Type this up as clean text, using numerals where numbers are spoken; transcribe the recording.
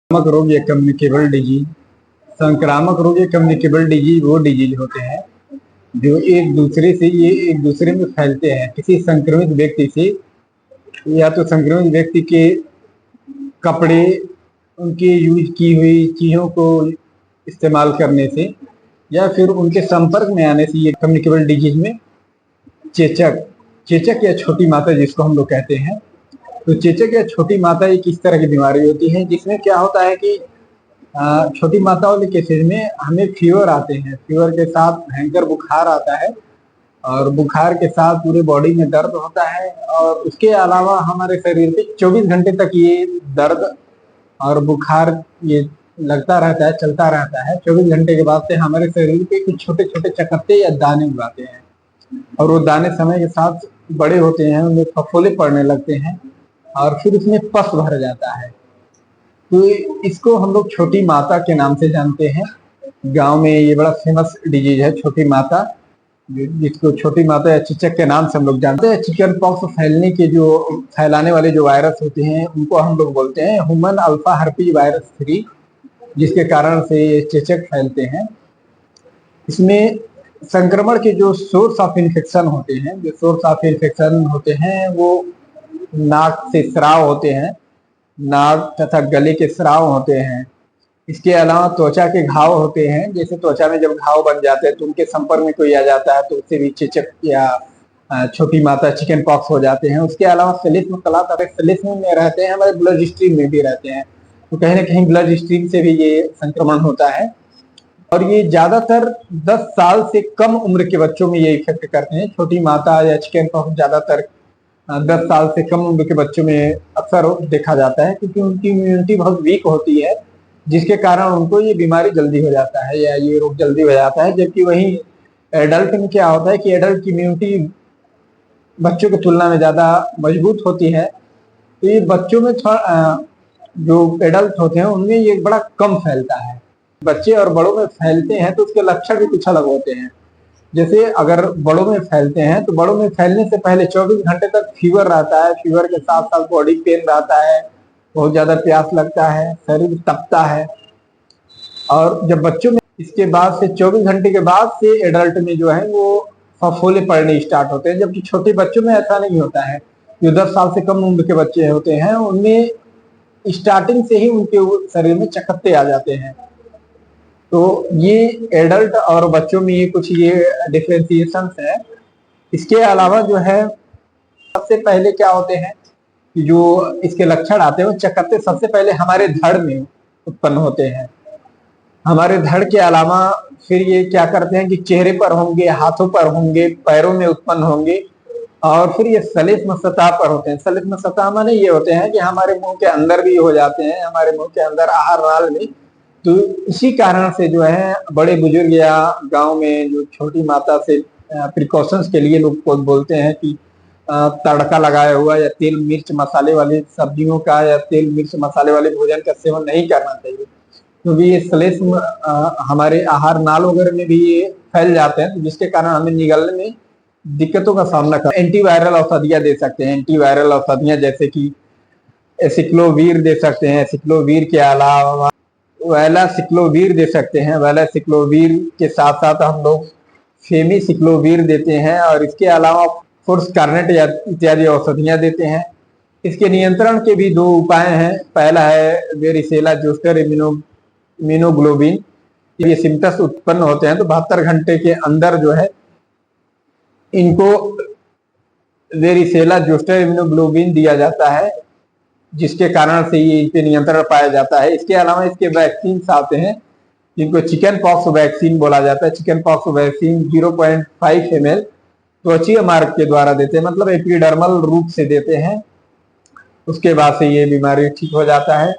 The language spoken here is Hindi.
संक्रामक रोग या कम्युनिकेबल डिजीज। संक्रामक रोग या कम्युनिकेबल डिजीज वो डिजीज होते हैं जो एक दूसरे में फैलते हैं। किसी संक्रमित व्यक्ति से या तो संक्रमित व्यक्ति के कपड़े, उनके यूज की हुई चीजों को इस्तेमाल करने से या फिर उनके संपर्क में आने से ये कम्युनिकेबल डिजीज में चेचक चेचक या छोटी माता जिसको हम लोग कहते हैं, तो चेचक या छोटी माता एक इस तरह की बीमारी होती है जिसमें क्या होता है कि छोटी माता वाले केसेज में हमें फीवर आते हैं। फीवर के साथ भयंकर बुखार आता है और बुखार के साथ पूरे बॉडी में दर्द होता है और उसके अलावा हमारे शरीर पे 24 घंटे तक ये दर्द और बुखार ये लगता रहता है, चलता रहता है। 24 घंटे के बाद से हमारे शरीर पे कुछ छोटे छोटे चकत्ते या दाने उगाते हैं और वो दाने समय के साथ बड़े होते हैं, उनमें फफोले पड़ने लगते हैं और फिर उसमें पस भर जाता है। तो इसको हम लोग छोटी माता के नाम से जानते हैं। गांव में ये बड़ा फेमस डिजीज है छोटी माता, जिसको छोटी माता या चेचक के नाम से हम लोग जानते हैं। चिकन पॉक्स फैलाने वाले जो वायरस होते हैं उनको हम लोग बोलते हैं ह्यूमन अल्फा हर्पी वायरस 3, जिसके कारण से ये चेचक फैलते हैं। इसमें संक्रमण के जो सोर्स ऑफ इन्फेक्शन होते हैं वो नाक से स्राव होते हैं, नाक तथा गले के स्राव होते हैं। इसके अलावा त्वचा के घाव होते हैं, जैसे त्वचा में जब घाव बन जाते हैं तो उनके संपर्क में कोई आ जाता है तो उससे भी चेचक या छोटी माता चिकन पॉक्स हो जाते हैं। उसके अलावा सलिस्म में रहते हैं, हमारे ब्लड स्ट्रीम में भी रहते हैं, तो कहीं ना कहीं ब्लड स्ट्रीम से भी ये संक्रमण होता है और ये ज्यादातर 10 साल से कम उम्र के बच्चों में ये इफेक्ट करते हैं। छोटी माता या चिकन पॉक्स ज्यादातर 10 साल से कम उम्र के बच्चों में अक्सर देखा जाता है, क्योंकि उनकी इम्यूनिटी बहुत वीक होती है, जिसके कारण उनको ये बीमारी जल्दी हो जाता है या ये रोग जल्दी हो जाता है। जबकि वही एडल्ट में क्या होता है कि एडल्ट की इम्यूनिटी बच्चों की तुलना में ज्यादा मजबूत होती है, तो ये बच्चों में जो एडल्ट होते हैं उनमें ये बड़ा कम फैलता है। बच्चे और बड़ों में फैलते हैं तो उसके लक्षण भी कुछ अलग होते हैं। जैसे अगर बड़ों में फैलते हैं तो बड़ों में फैलने से पहले 24 घंटे तक फीवर रहता है, फीवर के साथ साथ बॉडी पेन रहता है, बहुत ज्यादा प्यास लगता है, शरीर तपता है। और जब बच्चों में इसके बाद से 24 घंटे के बाद से एडल्ट में जो है वो फफोले पड़ने स्टार्ट होते हैं, जबकि छोटे बच्चों में ऐसा नहीं होता है। जो 10 साल से कम उम्र के बच्चे होते हैं उनमें स्टार्टिंग से ही उनके शरीर में चकत्ते आ जाते हैं। तो ये एडल्ट और बच्चों में ये कुछ ये डिफरेंशिएशन है। इसके अलावा जो है सबसे पहले क्या होते हैं कि जो इसके लक्षण आते हैं वो चकत्ते सबसे पहले हमारे धड़ में उत्पन्न होते हैं। हमारे धड़ के अलावा फिर ये क्या करते हैं कि चेहरे पर होंगे, हाथों पर होंगे, पैरों में उत्पन्न होंगे और फिर ये सलिस्म सतह पर होते हैं। सलिस्म सतह माने ये होते हैं कि हमारे मुंह के अंदर भी हो जाते हैं, हमारे मुंह के अंदर आहार नाल में। तो इसी कारण से जो है बड़े बुजुर्ग या गांव में जो छोटी माता से प्रिकॉशंस के लिए लोग बोलते हैं कि तड़का लगाया हुआ या तेल मिर्च मसाले वाली सब्जियों का या तेल मिर्च मसाले वाले भोजन का सेवन नहीं करना चाहिए, क्योंकि ये श्लेष्म हमारे आहार नाल वगैरह में भी ये फैल जाते हैं, जिसके कारण हमें निगलने में दिक्कतों का सामना करना। एंटीवायरल औषधियां दे सकते हैं, एंटीवायरल औषधियां जैसे कि एसिक्लोवीर दे सकते हैं। एसिक्लोवीर के अलावा वैलासिक्लोवीर दे सकते हैं। वैलासिक्लोवीर के साथ साथ हम लोग फेमिसिक्लोवीर देते हैं और इसके अलावा फोर्स कार्नेट इत्यादि औषधियां देते हैं। इसके नियंत्रण के भी 2 उपाय हैं। पहला है वेरिसेला जोस्टर इम्यूनोग्लोबिन। ये सिम्टम्स उत्पन्न होते हैं तो 72 घंटे के अंदर जो है इनको वेरिसेला जोस्टर इम्यूनोग्लोबिन दिया जाता है, जिसके कारण से ये इन पे नियंत्रण पाया जाता है। इसके अलावा इसके वैक्सीन आते हैं जिनको चिकन पॉक्स वैक्सीन बोला जाता है। चिकन पॉक्स वैक्सीन 0.5 ml त्वचीय मार्ग के द्वारा देते हैं, मतलब एपिडर्मल रूप से देते हैं। उसके बाद से ये बीमारी ठीक हो जाता है।